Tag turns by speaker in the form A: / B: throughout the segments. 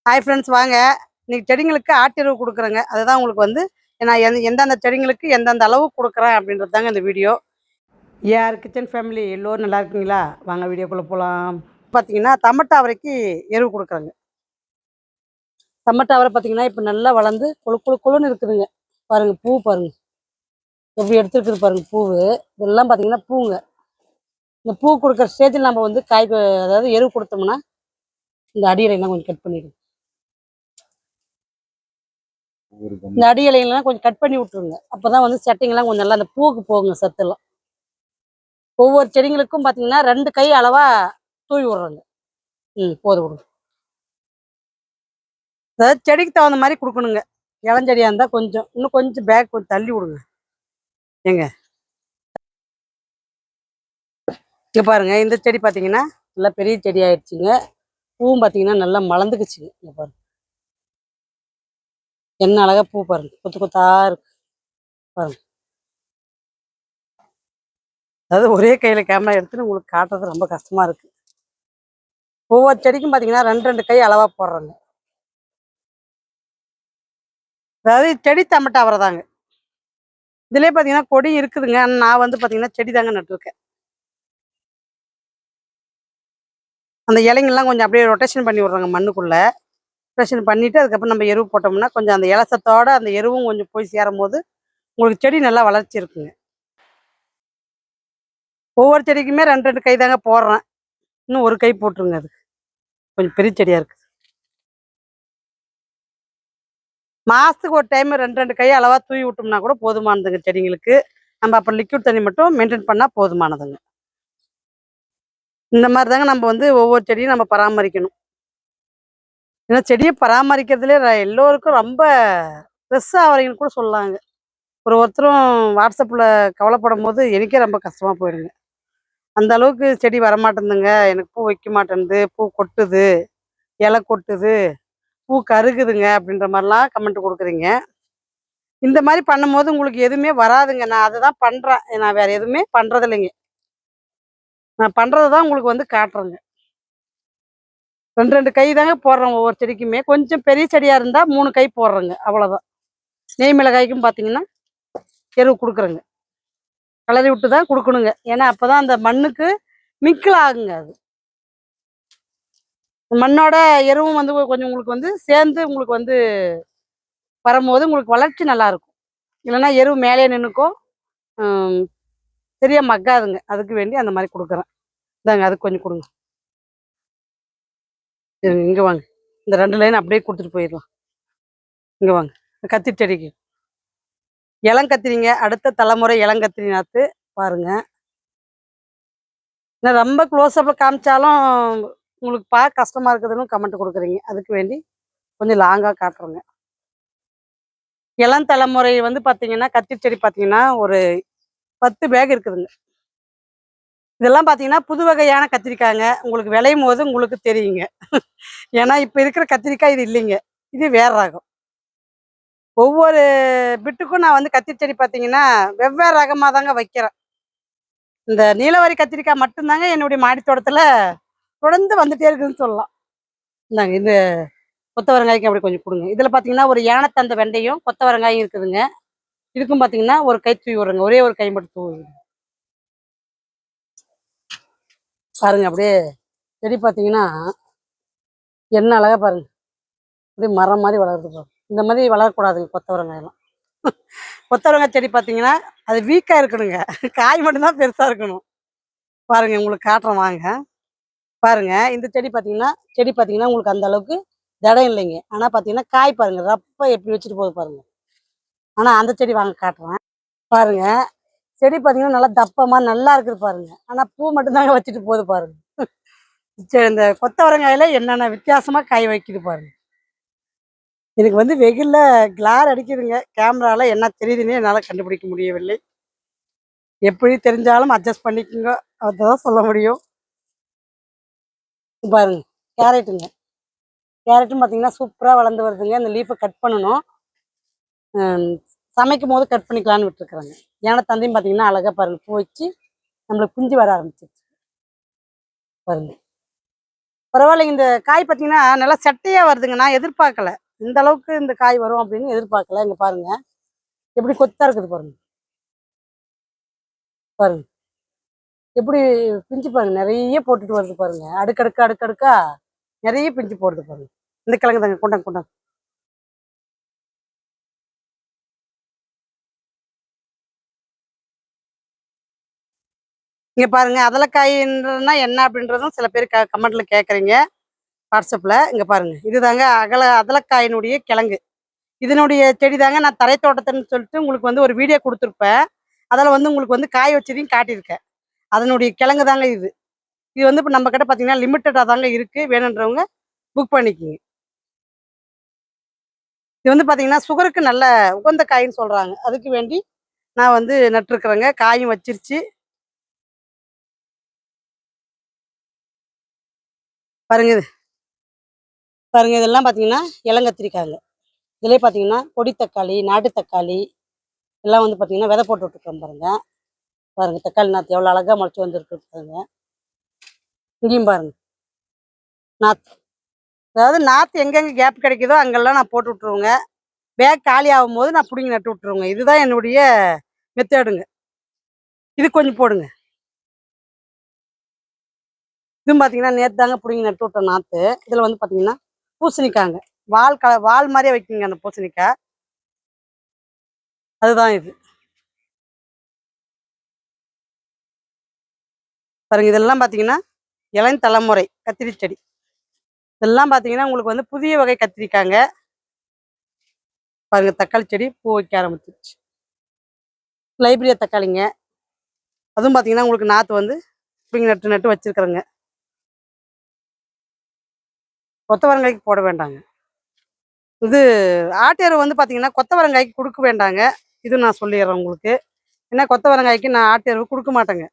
A: Hi friends, வாங்க இன்னைக்கு செடிங்களுக்கு ஆட்டெருவு கொடுக்குறேங்க. அதுதான் உங்களுக்கு வந்து நான் எந்தெந்த செடிங்களுக்கு எந்தெந்த அளவு கொடுக்குறேன் அப்படின்றது தாங்க இந்த வீடியோ. யார் கிச்சன் ஃபேமிலி எல்லோரும் நல்லா இருக்கீங்களா? வாங்க வீடியோக்குள்ளே போகலாம். பார்த்தீங்கன்னா தமட்டாவரைக்கு எருவு கொடுக்குறேங்க. தமட்டாவரை பார்த்தீங்கன்னா இப்போ நல்லா வளர்ந்து கொழுன்னு இருக்குதுங்க. பாருங்கள், பூ பாருங்கள் எப்படி எடுத்துருக்குது பாருங்கள். பூவு இதெல்லாம் பார்த்தீங்கன்னா பூங்க. இந்த பூ கொடுக்குற ஸ்டேஜில் நம்ம வந்து அதாவது எருவு கொடுத்தோம்னா இந்த அடியிலையெல்லாம் கொஞ்சம் கட் பண்ணிடுங்க. இந்த அடி இலைகள்லாம் கொஞ்சம் கட் பண்ணி விட்டுருங்க. அப்போதான் வந்து செட்டிங்கெல்லாம் கொஞ்சம் நல்லா அந்த பூவுக்கு போகுங்க சத்தெல்லாம். ஒவ்வொரு செடிங்களுக்கும் பார்த்தீங்கன்னா 2 கை அளவா தூவி விடுறோங்க. போதும் விடுங்க. அதாவது செடிக்கு தகுந்த மாதிரி கொடுக்கணுங்க. இளஞ்செடியாக இருந்தால் இன்னும் கொஞ்சம் பேக் கொஞ்சம் தள்ளி விடுங்க. ஏங்க இங்கே பாருங்க, இந்த செடி பார்த்தீங்கன்னா நல்லா பெரிய செடி ஆயிடுச்சுங்க. பூவும் பார்த்தீங்கன்னா நல்லா மலர்ந்துக்குச்சுங்க. இங்கே பாருங்க என்ன அழகா பூ பாருங்க, கொத்து கொத்தா இருக்கு பாருங்க. அதாவது ஒரே கையில் கேமரா எடுத்துன்னு உங்களுக்கு காட்டுறது ரொம்ப கஷ்டமா இருக்கு. ஒவ்வொரு செடிக்கும் பார்த்தீங்கன்னா 2 கை அளவா போடுறோங்க. அதாவது செடி தமட்டை அவரைதாங்க. இதுலேயே பார்த்தீங்கன்னா கொடி இருக்குதுங்க. ஆனால் நான் வந்து பார்த்தீங்கன்னா செடி தாங்க நட்டுருக்கேன். அந்த இலைங்கள்லாம் கொஞ்சம் அப்படியே ரொட்டேஷன் பண்ணி விட்றோங்க மண்ணுக்குள்ளே. ரொட்டேஷன் பண்ணிவிட்டு அதுக்கப்புறம் நம்ம எருவு போட்டோம்னா கொஞ்சம் அந்த இலசத்தோடு அந்த எருவும் கொஞ்சம் போய் சேரும் போது உங்களுக்கு செடி நல்லா வளர்ச்சி இருக்குங்க. ஒவ்வொரு செடிக்குமே 2 கை தாங்க போடுறேன். இன்னும் ஒரு கை போட்டுருங்க. அது கொஞ்சம் பெரிய செடியாக இருக்குது. மாதத்துக்கு ஒரு டைம் 2 கை அளவாக தூவி விட்டோம்னா கூட போதுமானதுங்க செடிங்களுக்கு. நம்ம அப்புறம் லிக்விட் தண்ணி மட்டும் மெயின்டைன் பண்ணால் போதுமானதுங்க. இந்த மாதிரி தாங்க நம்ம வந்து ஒவ்வொரு செடியும் நம்ம பராமரிக்கணும். ஏன்னா செடியை பராமரிக்கிறதுலே எல்லோருக்கும் ரொம்ப ஸ்ட்ரெஸ் ஆகிறீங்கன்னு கூட சொல்லலாங்க. ஒருத்தரும் வாட்ஸ்அப்பில் கவலைப்படும் போது எனக்கே ரொம்ப கஷ்டமாக போயிடுங்க. அந்த அளவுக்கு செடி வரமாட்டேங்குதுங்க, எனக்கு பூ வைக்க மாட்டேங்குது, பூ கொட்டுது, இலை கொட்டுது, பூ கருகுதுங்க அப்படின்ற மாதிரிலாம் கமெண்ட் கொடுக்குறீங்க. இந்த மாதிரி பண்ணும்போது உங்களுக்கு எதுவுமே வராதுங்க. நான் அதை தான் பண்ணுறேன். நான் வேறு எதுவுமே பண்ணுறது இல்லைங்க. நான் பண்ணுறது தான் உங்களுக்கு வந்து காட்டுறேங்க. 2 கை தாங்க போடுறோம் ஒவ்வொரு செடிக்குமே. கொஞ்சம் பெரிய செடியாக இருந்தால் 3 கை போடுறேங்க, அவ்வளோதான். நெய் மிளகாய்க்கும் பார்த்தீங்கன்னா எருவு கொடுக்குறேங்க. கலரி விட்டு தான் கொடுக்கணுங்க. ஏன்னா அப்போ தான் அந்த மண்ணுக்கு மிக்கிள் ஆகுங்க. அது மண்ணோட எருவும் வந்து கொஞ்சம் உங்களுக்கு வந்து சேர்ந்து உங்களுக்கு வந்து வரும்போது உங்களுக்கு வளர்ச்சி நல்லாயிருக்கும். இல்லைன்னா எருவு மேலே நின்றுக்கும், சரியாக மக்காதுங்க. அதுக்கு வேண்டி அந்த மாதிரி கொடுக்குறேன். இந்தாங்க அதுக்கு கொஞ்சம் கொடுங்க. இங்கே வாங்க, இந்த 2 லைன் அப்படியே கொடுத்துட்டு போயிடலாம். இங்கே வாங்க, கத்திரி செடிக்கு இளங்கத்திரிங்க. அடுத்த தலைமுறை இளங்கத்திரி நாற்று பாருங்க. நான் ரொம்ப க்ளோஸ்அப்பில் காமிச்சாலும் உங்களுக்கு பார்க்க கஷ்டமாக இருக்குதுன்னு கமெண்ட் கொடுக்குறீங்க. அதுக்கு வேண்டி கொஞ்சம் லாங்காக காட்டுறேங்க. இளம் தலைமுறை வந்து பார்த்தீங்கன்னா கத்திரி செடி பார்த்தீங்கன்னா ஒரு 10 பேக் இருக்குதுங்க. இதெல்லாம் பார்த்தீங்கன்னா புது வகையான கத்திரிக்காய்ங்க. உங்களுக்கு விளையும் போது உங்களுக்கு தெரியுங்க. ஏன்னா இப்போ இருக்கிற கத்திரிக்காய் இது இல்லைங்க. இது வேற ரகம். ஒவ்வொரு பிட்டுக்கும் நான் வந்து கத்திரி செடி பார்த்தீங்கன்னா வெவ்வேறு ரகமாக தாங்க வைக்கிறேன். இந்த நீலவாரி கத்திரிக்காய் மட்டும்தாங்க என்னுடைய மாடி தோட்டத்தில் தொடர்ந்து வந்துட்டே இருக்குதுன்னு சொல்லலாம். இந்தாங்க இந்த கொத்தவரங்காய்க்கு அப்படி கொஞ்சம் கொடுங்க. இதில் பார்த்தீங்கன்னா ஒரு யானைத்தந்த வெண்டையும் கொத்தவரங்காயும் இருக்குதுங்க. இதுக்கும் பார்த்தீங்கன்னா ஒரு கை தூவி விடுறேங்க. ஒரே ஒரு கை மட்டும் தூவி பாருங்க. அப்படியே செடி பார்த்தீங்கன்னா என்ன அழகா பாருங்க, அப்படியே மரம் மாதிரி வளருது பாருங்க. இந்த மாதிரி வளரக்கூடாதுங்க கொத்தவரங்காயெல்லாம். கொத்தவரங்காய் செடி பார்த்தீங்கன்னா அது வீக்காக இருக்கணுங்க. காய் மட்டும்தான் பெருசாக இருக்கணும். பாருங்க உங்களுக்கு காட்டுறேன் வாங்க. பாருங்க இந்த செடி பார்த்தீங்கன்னா உங்களுக்கு அந்த அளவுக்கு தடம் இல்லைங்க. ஆனால் பார்த்தீங்கன்னா காய் பாருங்க ரப்பை எப்படி வச்சுட்டு போகுது பாருங்க. ஆனால் அந்த செடி வாங்க காட்டுறேன் பாருங்க. செடி பார்த்தீங்கன்னா நல்லா தப்பமாக நல்லா இருக்குது பாருங்க. ஆனால் பூ மட்டும்தாங்க வச்சுட்டு போகுது பாருங்க. சரி, இந்த கொத்தவரங்காயில என்னென்ன வித்தியாசமாக காய் வைக்குது பாருங்க. எனக்கு வந்து வெயிலில் கிளார் அடிக்குதுங்க. கேமராவில் என்ன தெரியுதுன்னே என்னால் கண்டுபிடிக்க முடியவில்லை. எப்படி தெரிஞ்சாலும் அட்ஜஸ்ட் பண்ணிக்கோங்க, அதுதான் சொல்ல முடியும். பாருங்க கேரட்டுங்க. கேரட்டும் பார்த்தீங்கன்னா சூப்பராக வளர்ந்து வருதுங்க. இந்த லீஃபை கட் பண்ணணும். சமைக்கும் போது கட் பண்ணிக்கலான்னு விட்டுருக்குறாங்க. ஏன்னா தந்தையும் பார்த்தீங்கன்னா அழகாக பாருங்கள் பூ வச்சு நம்மளுக்கு குஞ்சு வர ஆரம்பிச்சிருச்சு பாருங்க. பரவாயில்லைங்க. இந்த காய் பார்த்தீங்கன்னா, நல்லா சட்டையா வருதுங்க. நான் எதிர்பார்க்கல. இந்த அளவுக்கு இந்த காய் வரும் அப்படின்னு எதிர்பார்க்கல. இங்க பாருங்க. எப்படி கொத்தா இருக்குது பாருங்க. பாருங்க. எப்படி பிஞ்சு பாருங்க. நெறைய போட்டுட்டு வருது பாருங்க. அடுக்கடுக்கா, அடுக்கடுக்கா நெறைய பிஞ்சு போடுது பாருங்க. இந்த கிழங்கு தாங்க. கொண்டாங்க, கொண்டாங்க. இங்க பாருங்க. அதலக்காயின்றதுனா என்ன அப்படின்றதும் சில பேர் கமெண்ட்ல கேட்குறீங்க. வாட்ஸ்அப்ல. இங்க பாருங்க. இதுதாங்க அதலக்காயினுடைய கிழங்கு. இதனுடைய செடி தாங்க நான் தரை தோட்டத்துன்னு சொல்லிட்டு உங்களுக்கு வந்து ஒரு வீடியோ குடுத்துருப்பேன். அதில வந்து உங்களுக்கு வந்து காய வச்சதையும் காட்டியிருக்கேன். அதனுடைய கிழங்கு தாங்க இது. இது வந்து இப்ப நம்ம கிட்ட பார்த்தீங்கன்னா, லிமிட்டடா தாங்க இருக்கு. வேணுன்றவங்க புக் பண்ணிக்கங்க. இது வந்து பார்த்தீங்கன்னா, சுகருக்கு நல்ல உகந்த காயின்னு சொல்றாங்க. அதுக்கு வேண்டி நான் வந்து நட்டுருக்கிறேங்க. காயும் வச்சிருச்சு. பாருங்க பாருங்க இதெல்லாம் பார்த்தீங்கன்னா, இளங்கத்திரிக்காங்க. இதிலயே பார்த்தீங்கன்னா, பொடி தக்காளி, நாட்டு தக்காளி எல்லாம் வந்து பார்த்தீங்கன்னா, விதை போட்டு விட்டுருக்கேன் பாருங்க. பாருங்க தக்காளி நாத்து எவ்வளோ அழகா முளைச்சு வந்திருக்கு பாருங்க. இங்கேயும் பாருங்க. நாத்து. அதாவது நாத்து எங்கெங்க கேப் கிடைக்குதோ அங்கெல்லாம் நான் போட்டு விட்டுருவேங்க. பேக் காலி ஆகும்போது நான் புடுங்கி நட்டு விட்டுருவேங்க. இதுதான் என்னுடைய மெத்தேடுங்க. இது கொஞ்சம் போடுங்க. இதுவும் பார்த்தீங்கன்னா, நேத்து தாங்க புடுங்கி நட்டு விட்ட நாத்து. இதில வந்து பார்த்தீங்கன்னா, பூசணிக்காங்க. வால் மாரியே வைக்குங்க அந்த பூசணிக்கா. அதுதான் இது. பாருங்க இதெல்லாம் பார்த்தீங்கன்னா, இளம் தலைமுறை கத்திரி செடி. இதெல்லாம் பார்த்தீங்கன்னா, உங்களுக்கு வந்து புதிய வகை கத்திரிக்காங்க. பாருங்க தக்காளி செடி பூ வைக்க ஆரம்பிச்சிருச்சு. லைப்ரியா தக்காளிங்க. அதுவும் பார்த்தீங்கன்னா, உங்களுக்கு நாத்து வந்து பிடுங்கி நட்டு நட்டு வச்சிருக்கிறேங்க. கொத்தவரங்காய்க்கு போட வேண்டாங்க. இது ஆட்டு எரு வந்து பார்த்தீங்கன்னா, கொத்தவரங்காய்க்கு குடுக்க வேண்டாங்க. இது நான் சொல்லிர்றேன் உங்களுக்கு. ஏன்னா கொத்தவரங்காய்க்கு நான் ஆட்டு எருவு குடுக்க மாட்டேங்க.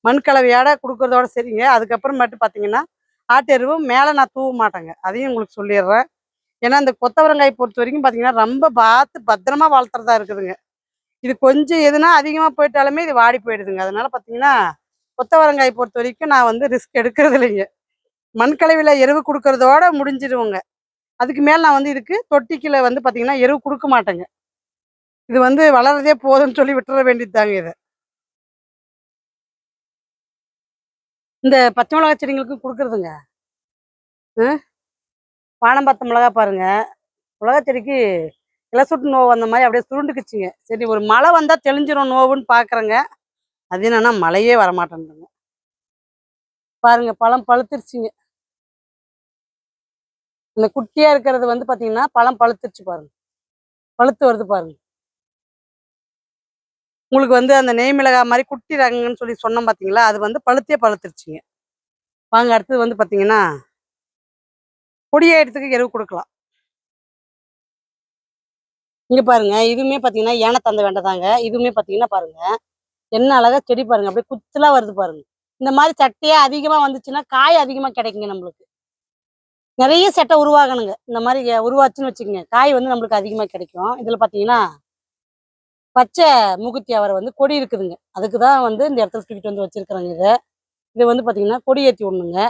A: மண் கலவையோட குடுக்குறதோட சரிங்க. அதுக்கப்புறமேட்டு பார்த்தீங்கன்னா, ஆட்டு எருவு மேல நான் தூவ மாட்டேங்க. அதையும் உங்களுக்கு சொல்லிர்றேன். ஏன்னா, இந்த கொத்தவரங்காய் பொறுத்தவரைக்கும் பார்த்தீங்கன்னா, ரொம்ப பார்த்து பத்திரமா வளர்த்துறதா இருக்குதுங்க. இது கொஞ்சம் எதுனா அதிகமா போயிட்டாலுமே இது வாடி போயிடுதுங்க. அதனால பார்த்தீங்கன்னா, கொத்தவரங்காய் பொறுத்தவரைக்கும் நான் வந்து ரிஸ்க் எடுக்கிறது இல்லைங்க. மண் கலவையில எருவு குடுக்குறதோட முடிஞ்சிருவங்க. அதுக்கு மேல நான் வந்து இதுக்கு தொட்டிக்குள்ள வந்து பார்த்தீங்கன்னா, எருவு குடுக்க மாட்டேங்க. இது வந்து வளர்றதே போதும்ன்னு சொல்லி விட்டுற வேண்டியது தாங்க இத. இந்த பச்சை மிளகா செடிங்களுக்கும் குடுக்குறதுங்க. ம். வானம் பார்த்த மிளகா பாருங்க. மிளகா செடிக்கு இலை சுட்டு நோவு வந்த மாரி அப்படியே சுருண்டுக்குச்சுங்க. சரி ஒரு மழை வந்தா தெளிஞ்சிரும் நோவுன்னு பார்க்குறேங்க. அது என்னன்னா மழையே வரமாட்டேன்துங்க. பாருங்க பழம் பழுத்துருச்சுங்க. இந்த குட்டியா இருக்கிறது வந்து பார்த்தீங்கன்னா, பழம் பழுத்துருச்சு பாருங்க. பழுத்து வருது பாருங்க. உங்களுக்கு வந்து அந்த நெய் மிளகாய் மாரி குட்டி ரகங்கன்னு சொல்லி சொன்னோம் பார்த்தீங்களா, அது வந்து பழுத்தே பழுத்துருச்சுங்க. வாங்க அடுத்தது வந்து பார்த்தீங்கன்னா, கொடியேற்றத்துக்கு எருவு குடுக்கலாம். இங்க பாருங்க, இதுவுமே பார்த்தீங்கன்னா, ஏனத்தந்த வெண்ட தாங்க. இதுவுமே பார்த்தீங்கன்னா பாருங்க, என்ன அழகா செடி பாருங்க. அப்படியே குத்துலா வருது பாருங்க. இந்த மாரி சட்டையா அதிகமா வந்துச்சுன்னா, காய் அதிகமா கிடைக்குங்க நம்மளுக்கு. நெறைய சட்டை உருவாகணுங்க. இந்த மாரி உருவாச்சுன்னு வச்சுக்கங்க, காய் வந்து நம்மளுக்கு அதிகமா கிடைக்கும். இதில பார்த்தீங்கன்னா, பச்சை மூக்குத்தி அவரை வந்து கொடி இருக்குதுங்க. அதுக்கு தான் வந்து இந்த இடத்துல தூக்கிட்டு வந்து வச்சிருக்கிறேங்க இத. இது வந்து பார்த்தீங்கன்னா, கொடி ஏத்தி விடணுங்க.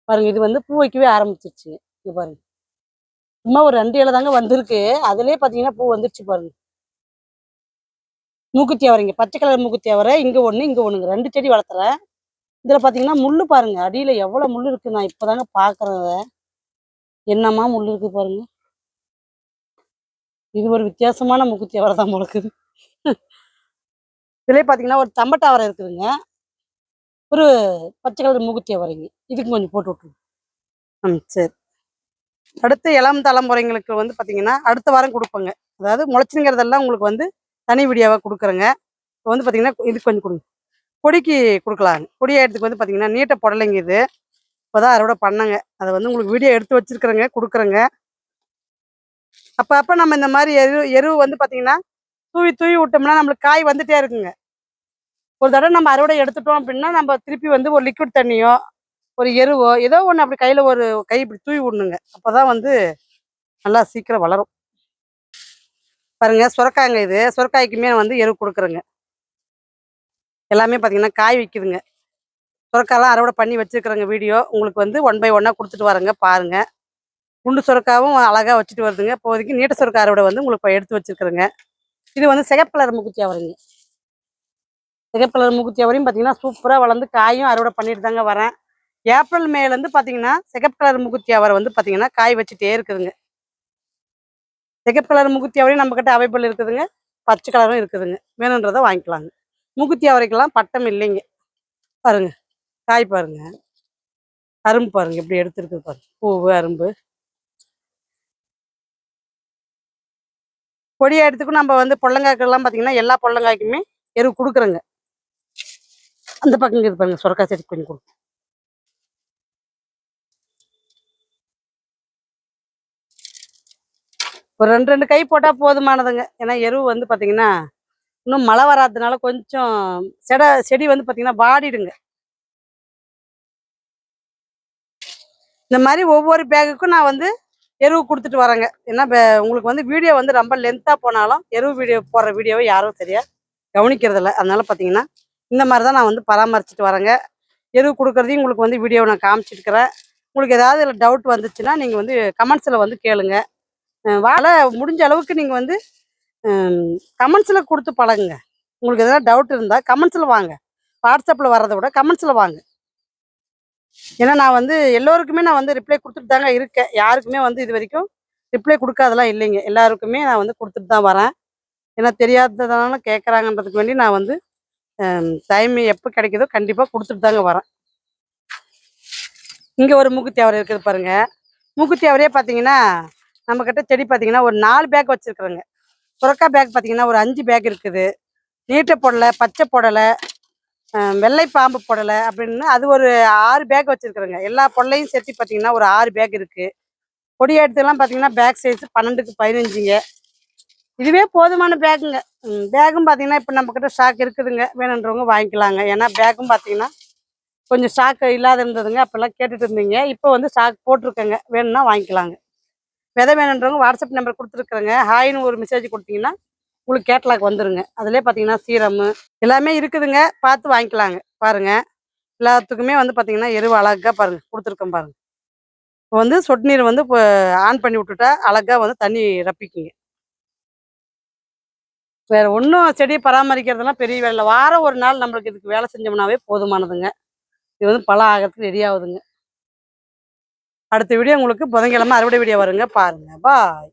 A: பாருங்க இது வந்து பூ வைக்கவே ஆரம்பிச்சுருச்சுங்க. இங்க பாருங்க. சும்மா ஒரு 2 இல தாங்க வந்திருக்கு. அதிலயே பார்த்தீங்கன்னா, பூ வந்துருச்சு பாருங்க. மூக்குத்தி அவரைங்க. பச்சை கலர் மூக்குத்தி அவரை இங்க 1, இங்க 1ங்க. 2 செடி வளர்த்துறேன். இதில பார்த்தீங்கன்னா, முள்ளு பாருங்க. அடியில எவ்வளோ முள்ளு இருக்கு. நான் இப்ப தாங்க பார்க்குறேன் அத. என்னம்மா முள்ளு இருக்கு பாருங்க. இது ஒரு வித்தியாசமான மூக்குத்தி அவரை தான் போல இருக்குது. இதிலயே பார்த்தீங்கன்னா, ஒரு தம்பட்ட அவரை இருக்குதுங்க. ஒரு பச்சை கலர் மூக்குத்தி அவரைங்க. இதுக்கும் கொஞ்சம் போட்டு விட்டுருங்க. சரி. அடுத்து இளம் தலைமுறைங்களுக்கு வந்து பார்த்தீங்கன்னா, அடுத்த வாரம் குடுப்பேங்க. அதாவது முளைச்சுங்கிறதெல்லாம் உங்களுக்கு வந்து தனி வீடியோவா குடுக்குறேங்க. இப்ப வந்து பார்த்தீங்கன்னா, இதுக்கு கொஞ்சம் குடுங்க. கொடிக்கு குடுக்கலாங்க. கொடி ஏற்றத்துக்கு வந்து பார்த்தீங்கன்னா, நீட்ட புடலைங்க இது. இப்பதான் அறுவடை பண்ணேங்க. அத வந்து உங்களுக்கு வீடியோ எடுத்து வச்சிருக்கிறேங்க, குடுக்குறேங்க. அப்ப அப்ப நம்ம இந்த மாரி எருவு வந்து பார்த்தீங்கன்னா, தூவி தூவி விட்டோம்னா, நம்மளுக்கு காய் வந்துட்டே இருக்குங்க. ஒரு தடவ நம்ம அறுவடை எடுத்துட்டோம் அப்டின்னா, நம்ம திருப்பி வந்து ஒரு லிக்விட் தண்ணியோ, ஒரு எருவோ, ஏதோ ஒண்ணு அப்படி கையில ஒரு கை இப்படி தூவி விடணுங்க. அப்பதான் வந்து நல்லா சீக்கிரம் வளரும். பாருங்க சுரக்காய்ங்க இது. சுரக்காய்க்குமே வந்து எருவு குடுக்குறேங்க. எல்லாமே பார்த்தீங்கன்னா, காய் வைக்குதுங்க. சுரக்காலாம் அறுவடை பண்ணி வச்சுருக்கிறேங்க வீடியோ. உங்களுக்கு வந்து 1 பை 1 கொடுத்துட்டு வரேங்க பாருங்கள். குண்டு சுரக்காவும் அழகாக வச்சுட்டு வருதுங்க. இப்போதைக்கு நீட்ட சுரக்கா அறுவடை வந்து உங்களுக்கு இப்போ எடுத்து வச்சுருக்குறேங்க. இது வந்து சிகப்பு கலர் மூக்குத்தி அவரைங்க. சிகப்பு கலர் மூக்குத்தி அவரையும் பார்த்தீங்கன்னா சூப்பராக வளர்ந்து காயும் அறுவடை பண்ணிட்டு தாங்க வரேன். ஏப்ரல் மேலேருந்து பார்த்தீங்கன்னா சிகப்பு கலர் மூக்குத்தி அவரை வந்து பார்த்தீங்கன்னா காய் வச்சுட்டே இருக்குதுங்க. சிகப்பு கலர் மூக்குத்தி அவரையும் நம்மக்கிட்ட அவைபிள் இருக்குதுங்க. பச்சை கலரும் இருக்குதுங்க. வேணுன்றதை வாங்கிக்கலாங்க. மூக்குத்தி அவரைக்கெல்லாம் பட்டம் இல்லைங்க. பாருங்க காய் பாருங்க, அரும்பு பாருங்க எப்படி எடுத்துருக்குது பாருங்க, பூவு அரும்பு. கொடியை எடுத்துக்கும் நம்ம வந்து பொள்ளங்காய்க்கெல்லாம் பார்த்தீங்கன்னா எல்லா பொள்ளங்காய்க்குமே எரு கொடுக்குறோங்க. அந்த பக்கம் இது பாருங்க சுரக்கா செடி கொஞ்சம் கொடுக்கும். ஒரு 2 கை போட்டால் போதுமானதுங்க. ஏன்னா எரு வந்து பார்த்தீங்கன்னா இன்னும் மழை வராததுனால கொஞ்சம் செடி வந்து பார்த்தீங்கன்னா வாடிடுங்க. இந்த மாதிரி ஒவ்வொரு பேகுக்கும் நான் வந்து எருவு கொடுத்துட்டு வரேங்க. ஏன்னா உங்களுக்கு வந்து வீடியோ வந்து ரொம்ப லென்த்தாக போனாலும் எருவு வீடியோ போடுற வீடியோவை யாரும் சரியாக கவனிக்கிறதில்ல. அதனால பார்த்தீங்கன்னா இந்த மாதிரி தான் நான் வந்து பராமரிச்சுட்டு வரேங்க. எருவு கொடுக்குறதையும் உங்களுக்கு வந்து வீடியோவை நான் காமிச்சிருக்கிறேன். உங்களுக்கு ஏதாவது இதில் டவுட் வந்துச்சுன்னா நீங்கள் வந்து கமெண்ட்ஸில் வந்து கேளுங்க. வாழை முடிஞ்ச அளவுக்கு நீங்கள் வந்து கமெண்ட்ஸில் கொடுத்து பழகுங்க. உங்களுக்கு எதாவது டவுட் இருந்தால் கமெண்ட்ஸில் வாங்க. வாட்ஸ்அப்பில் வர்றதை விட கமெண்ட்ஸில் வாங்க. ஏன்னா நான் வந்து எல்லோருக்குமே நான் வந்து ரிப்ளை கொடுத்துட்டு தாங்க இருக்கேன். யாருக்குமே வந்து இது வரைக்கும் ரிப்ளை கொடுக்காதெல்லாம் இல்லைங்க. எல்லாருக்குமே நான் வந்து கொடுத்துட்டு தான் வரேன். ஏன்னா தெரியாததுனால கேட்குறாங்கன்றதுக்கு வேண்டி நான் வந்து டைம் எப்போ கிடைக்குதோ கண்டிப்பாக கொடுத்துட்டு தாங்க வரேன். இங்கே ஒரு மூக்குத்தி அவரை இருக்குது பாருங்க. மூக்குத்தி அவரையே பார்த்தீங்கன்னா நம்மக்கிட்ட செடி பார்த்தீங்கன்னா ஒரு 4 பேக் வச்சுருக்குறேங்க. சுரக்கா பேக் பார்த்தீங்கன்னா ஒரு 5 பேக் இருக்குது. நீட்ட பொடலை, பச்சை பொடலை, வெள்ளை பாம்பு பொடலை அப்படின்னு அது ஒரு 6 பேக் வச்சுருக்குறேங்க. எல்லா பொடலையும் சேர்த்து பார்த்தீங்கன்னா ஒரு 6 பேக் இருக்குது. கொடி எடுத்துலாம் பார்த்தீங்கன்னா பேக் சைஸ் 12க்கு 15ங்க. இதுவே போதுமான பேக்குங்க. பேக்கும் பார்த்தீங்கன்னா இப்போ நம்மக்கிட்ட ஸ்டாக் இருக்குதுங்க. வேணுன்றவங்க வாங்கிக்கலாங்க. ஏன்னா பேக்கும் பார்த்தீங்கன்னா கொஞ்சம் ஸ்டாக் இல்லாத இருந்ததுங்க. அப்போல்லாம் கேட்டுட்டு இருந்தீங்க. இப்போ வந்து ஸ்டாக் போட்டிருக்கேங்க. வேணும்னா வாங்கிக்கலாங்க. விதை வேணுன்றவங்க வாட்ஸ்அப் நம்பர் கொடுத்துருக்குறேங்க. ஹாய்னு ஒரு மெசேஜ் கொடுத்தீங்கன்னா உங்களுக்கு கேட்லாக் வந்துருங்க. அதிலே பார்த்தீங்கன்னா சீரமு எல்லாமே இருக்குதுங்க. பார்த்து வாங்கிக்கலாங்க. பாருங்க எல்லாத்துக்குமே வந்து பார்த்தீங்கன்னா எருவு அழகாக பாருங்க கொடுத்துருக்கேன் பாருங்க. இப்போ வந்து சொட்டு நீர் வந்து இப்போ ஆன் பண்ணி விட்டுட்டா அழகாக வந்து தண்ணி ரப்பிக்குங்க. வேற ஒன்றும் செடியை பராமரிக்கிறதுலாம் பெரிய வேலை இல்லை. வாரம் ஒரு நாள் நம்மளுக்கு இதுக்கு வேலை செஞ்சோம்னாவே போதுமானதுங்க. இது வந்து பழம் ஆகிறதுக்கு ரெடி ஆகுதுங்க. அடுத்த வீடியோ உங்களுக்கு புதன்கிழமை அறுவடை வீடியோ வருங்க. பாருங்க. பாய்.